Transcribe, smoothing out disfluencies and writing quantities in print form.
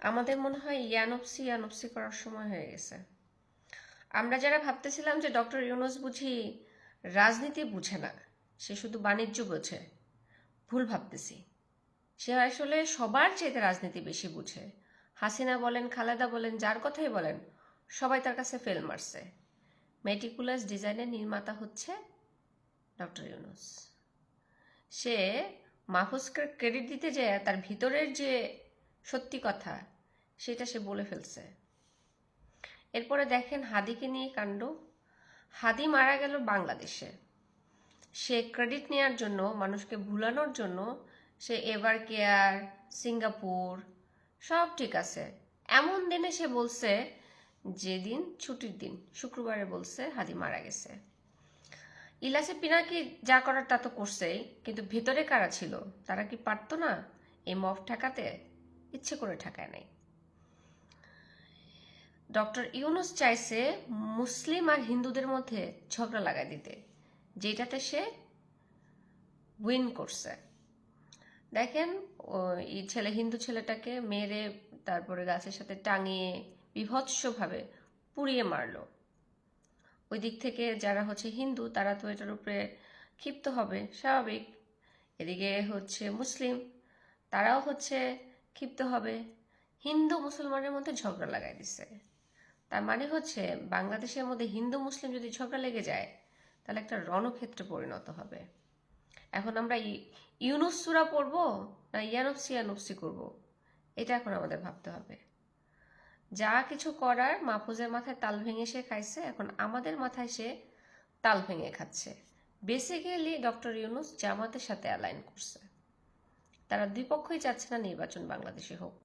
আমাদের মনে হয় ইয়ানপসি ইয়ানপসি করার সময় হয়ে গেছে। আমরা যারা ভাবতেছিলাম যে ডক্টর ইউনূস বুঝি রাজনীতি বুঝে না, সে শুধু বাণিজ্য বোঝে, ভুল ভাবতেছি। সে আসলে সবার চেয়ে রাজনীতি বেশি বুঝে। হাসিনা বলেন, খালেদা বলেন, যার কথাই বলেন, সবাই তার কাছে ফেল মারছে। মেটিকুলাস ডিজাইনের নির্মাতা হচ্ছে ডক্টর ইউনূস। সে মাহফুজকে ক্রেডিট দিতে যায় তার ভিতরের যে সত্যি কথা সেটা সে বলে ফেলছে। এরপরে দেখেন হাদিকে নিয়ে কাণ্ড। হাদি মারা গেল বাংলাদেশে। সে ক্রেডিট নেওয়ার জন্য, মানুষকে ভুলানোর জন্য সে এভার কেয়ার, সিঙ্গাপুর সব ঠিক আছে, এমন দিনে সে বলছে, যেদিন ছুটির দিন শুক্রবারে বলছে হাদি মারা গেছে। ইলাসে পিনাকি যা করার তা তো করছেই, কিন্তু ভেতরে কারা ছিল তারা কি পারতো না এই মব ঠেকাতে? ইচ্ছে করে ঠেকায় নাই। ডক্টর ইউনূস চাইছে মুসলিম আর হিন্দুদের মধ্যে ঝগড়া লাগাই দিতে, যেটাতে সে উইন করছে। দেখেন এই ছেলে, হিন্দু ছেলেটাকে মেরে তারপরে গাছের সাথে টাঙিয়ে বিভৎসভাবে পুড়িয়ে মারলো। ওই দিক থেকে যারা হচ্ছে হিন্দু তারা তো এটার উপরে ক্ষিপ্ত হবে, স্বাভাবিক। এদিকে হচ্ছে মুসলিম, তারাও হচ্ছে ক্ষিপ্ত হবে। হিন্দু মুসলমানের মধ্যে ঝগড়া লাগাই দিছে। তার মানে হচ্ছে বাংলাদেশের মধ্যে হিন্দু মুসলিম যদি ঝগড়া লেগে যায় তাহলে একটা রণক্ষেত্রে পরিণত হবে। এখন আমরা ইউনূস সূরা পড়বো না ইয়ানপসি ইয়ানপসি করবো, এটা এখন আমাদের ভাবতে হবে। যা কিছু করার মাহফুজের মাথায় তাল ভেঙে সে খাইছে, এখন আমাদের মাথায় সে তাল ভেঙে খাচ্ছে। বেসিক্যালি ডক্টর ইউনূস জামাতের সাথে অ্যালাইন করছে। তারা দুই পক্ষই চাচ্ছে না নির্বাচন বাংলাদেশে হোক।